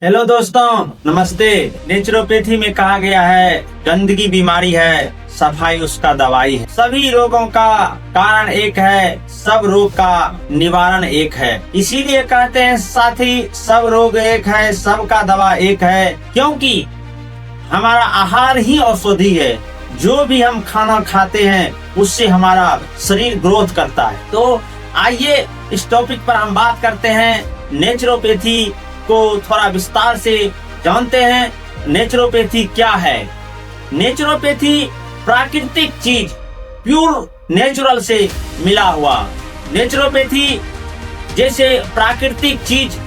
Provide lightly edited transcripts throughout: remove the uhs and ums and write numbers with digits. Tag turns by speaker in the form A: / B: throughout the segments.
A: Hello दोस्तों, नमस्ते। Naturopathy में कहा गया है गंदगी बीमारी है, सफाई उसका दवाई है। सभी रोगों का कारण एक है, सब रोग का निवारण एक है। इसीलिए कहते हैं साथी, सब रोग एक है, सबका दवा एक है। क्योंकि हमारा आहार ही औषधि है। जो भी हम खाना खाते हैं उससे हमारा शरीर ग्रोथ करता है। तो आइए इस टॉपिक पर हम बात करते हैं। नेचुरोपैथी को थोड़ा विस्तार से जानते हैं। नेचुरोपैथी क्या है? नेचुरोपैथी प्राकृतिक चीज, प्योर नेचुरल से मिला हुआ। नेचुरोपैथी जैसे प्राकृतिक चीज,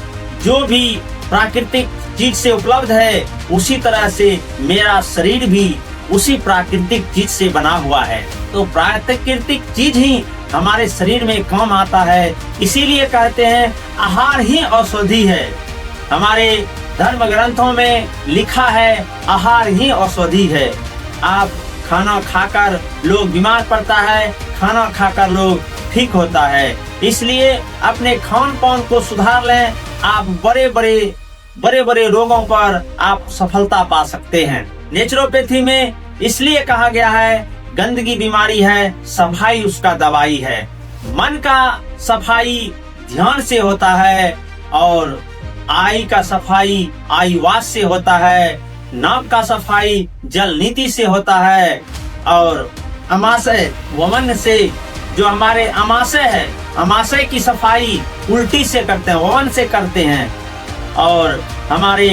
A: जो भी प्राकृतिक चीज से उपलब्ध है, उसी तरह से मेरा शरीर भी उसी प्राकृतिक चीज से बना हुआ है। तो प्राकृतिक चीज ही हमारे शरीर में काम आता है। इसीलिए कहते हैं आहार ही औषधि है। हमारे धर्म ग्रंथों में लिखा है आहार ही औषधि है। आप खाना खाकर लोग बीमार पड़ता है, खाना खाकर लोग ठीक होता है। इसलिए अपने खान पान को सुधार लें, आप बड़े बड़े रोगों पर आप सफलता पा सकते हैं। नेचुरोपैथी में इसलिए कहा गया है गंदगी बीमारी है, सफाई उसका दवाई है। मन का सफाई ध्यान से होता है, और आई का सफाई आयुवास से होता है, नाक का सफाई जल नीति से होता है, और अमाशय वमन से, जो हमारे अमाशय है, अमाशय की सफाई उल्टी से करते हैं, वमन से करते हैं। और हमारे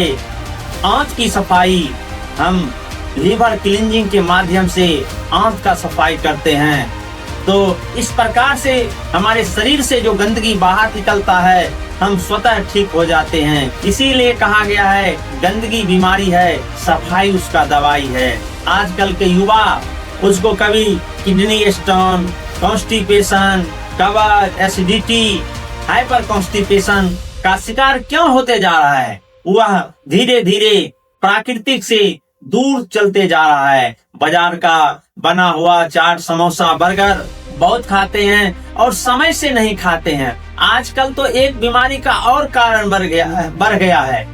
A: आंत की सफाई हम लीवर क्लींजिंग के माध्यम से आंत का सफाई करते हैं। तो इस प्रकार से हमारे शरीर से जो गंदगी बाहर निकलता है, हम स्वतः ठीक हो जाते हैं। इसीलिए कहा गया है गंदगी बीमारी है, सफाई उसका दवाई है। आजकल के युवा उसको कभी किडनी स्टोन, कॉन्स्टिपेशन, कब्ज, एसिडिटी, हाइपर कॉन्स्टिपेशन का शिकार क्यों होते जा रहा है? वह धीरे धीरे प्राकृतिक से दूर चलते जा रहा है। बाजार का बना हुआ चाट, समोसा, बर्गर बहुत खाते हैं और समय से नहीं खाते हैं। आजकल तो एक बीमारी का और कारण बढ़ गया है।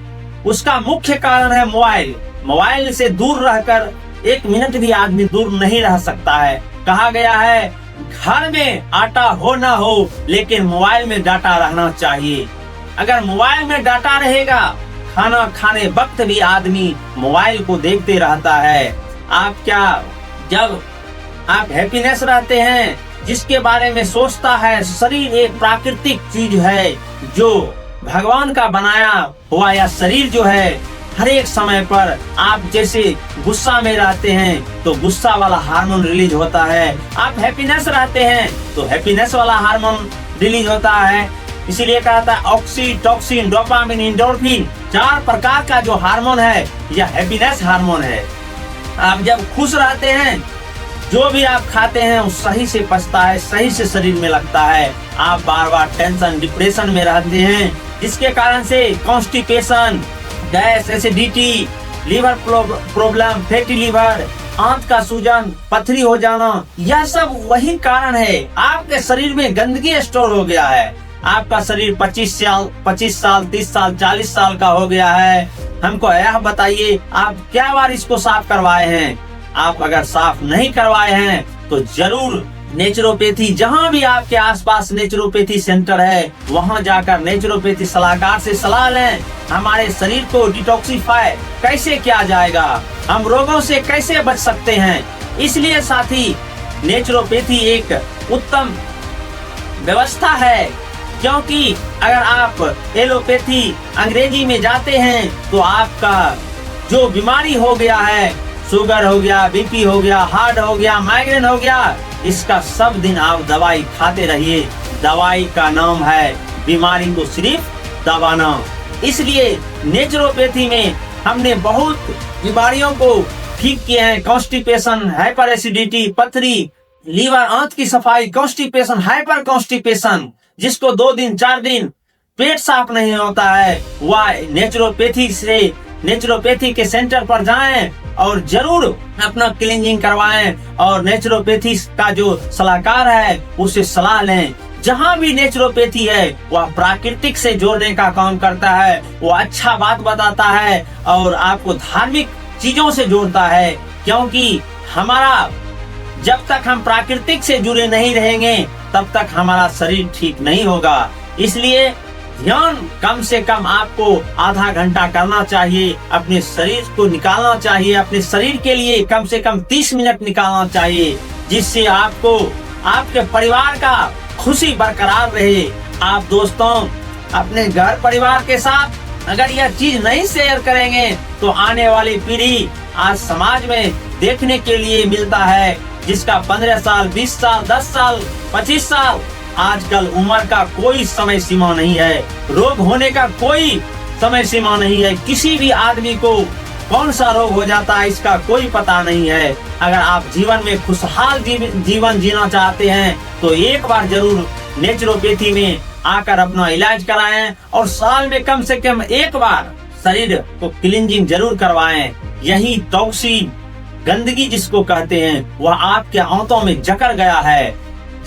A: उसका मुख्य कारण है मोबाइल। मोबाइल से दूर रहकर एक मिनट भी आदमी दूर नहीं रह सकता है। कहा गया है घर में आटा हो ना हो, लेकिन मोबाइल में डाटा रहना चाहिए। अगर मोबाइल में डाटा रहेगा, खाना खाने वक्त भी आदमी मोबाइल को देखते रहता है। जब आप हैप्पीनेस रहते हैं, जिसके बारे में सोचता है, शरीर एक प्राकृतिक चीज है जो भगवान का बनाया हुआ। या शरीर जो है हर एक समय पर, आप जैसे गुस्सा में रहते हैं तो गुस्सा वाला हार्मोन रिलीज होता है, आप हैप्पीनेस रहते हैं तो हैप्पीनेस वाला हार्मोन रिलीज होता है। इसीलिए कहा था ऑक्सीटोसिन, डोपामिन, एंडोर्फिन, 4 प्रकार का जो हार्मोन है यह हैप्पीनेस हार्मोन है। आप जब खुश रहते हैं, जो भी आप खाते हैं वो सही से पचता है, सही से शरीर में लगता है। आप बार बार टेंशन, डिप्रेशन में रहते हैं, जिसके कारण से constipation, gas, acidity, liver problem, fatty liver, आंत का सूजन, पथरी हो जाना, यह सब वही कारण है। आपके शरीर में गंदगी स्टोर हो गया है। आपका शरीर 25 साल, 30 साल, 40 साल का हो गया है। हमको यह बताइए, आप क्या बार इसको साफ करवाए हैं? आप अगर साफ नहीं करवाए हैं तो जरूर नेचुरोपैथी, जहां भी आपके आसपास नेचुरोपैथी सेंटर है, वहां जाकर नेचुरोपैथी सलाहकार से सलाह लें। हमारे शरीर को डिटॉक्सिफाई कैसे किया जाएगा, हम रोगों से कैसे बच सकते हैं। इसलिए साथी, नेचुरोपैथी एक उत्तम व्यवस्था है। क्योंकि अगर आप एलोपैथी अंग्रेजी में जाते हैं तो आपका जो बीमारी हो गया है, शुगर हो गया, बीपी हो गया, हार्ट हो गया, माइग्रेन हो गया, इसका सब दिन आप दवाई खाते रहिए। दवाई का नाम है बीमारी को सिर्फ दबाना। इसलिए नेचुरोपैथी में हमने बहुत बीमारियों को ठीक किए हैं। कॉन्स्टिपेशन, हाइपर एसिडिटी, पथरी, लीवर, आंत की सफाई, कॉन्स्टिपेशन, हाइपर कॉन्स्टिपेशन, जिसको 2 दिन 4 दिन पेट साफ नहीं होता है, वह नेचुरोपैथी के सेंटर पर जाएं और जरूर अपना क्लीनिंग करवाएं। और नेचुरोपैथी का जो सलाहकार है उससे सलाह लें। जहाँ भी नेचुरोपैथी है वह प्राकृतिक से जोड़ने का काम करता है, वो अच्छा बात बताता है और आपको धार्मिक चीजों से जोड़ता है, क्योंकि हमारा जब तक हम प्राकृतिक से जुड़े नहीं रहेंगे तब तक हमारा शरीर ठीक नहीं होगा। इसलिए ध्यान कम से कम आपको आधा घंटा करना चाहिए, अपने शरीर को निकालना चाहिए, अपने शरीर के लिए कम से कम 30 मिनट निकालना चाहिए, जिससे आपको आपके परिवार का खुशी बरकरार रहे। आप दोस्तों अपने घर परिवार के साथ अगर यह चीज नहीं शेयर करेंगे तो आने वाली पीढ़ी आज समाज में देखने के लिए मिलता है, जिसका 15 साल, 20 साल, 10 साल, 25 साल, आजकल उम्र का कोई समय सीमा नहीं है, रोग होने का कोई समय सीमा नहीं है, किसी भी आदमी को कौन सा रोग हो जाता है इसका कोई पता नहीं है। अगर आप जीवन में खुशहाल जीवन जीना चाहते हैं तो एक बार जरूर नेचुरोपैथी में आकर अपना इलाज कराएं और साल में कम से कम एक बार शरीर को क्लींजिंग जरूर करवाएं। यही टॉक्सिन, गंदगी जिसको कहते हैं, वह आपके आंतों में जकड़ गया है।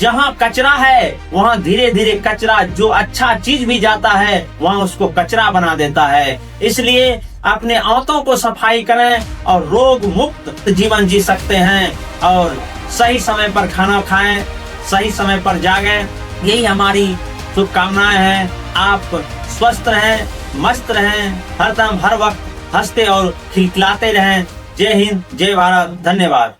A: जहाँ कचरा है वहाँ धीरे धीरे कचरा, जो अच्छा चीज भी जाता है वहाँ उसको कचरा बना देता है। इसलिए अपने आंतों को सफाई करें और रोग मुक्त जीवन जी सकते हैं, और सही समय पर खाना खाएं, सही समय पर जागें। यही हमारी शुभकामनाएं हैं। आप स्वस्थ रहें, मस्त रहें, हरदम हर वक्त हंसते और खिलखिलाते रहें। जय हिंद, जय भारत, धन्यवाद।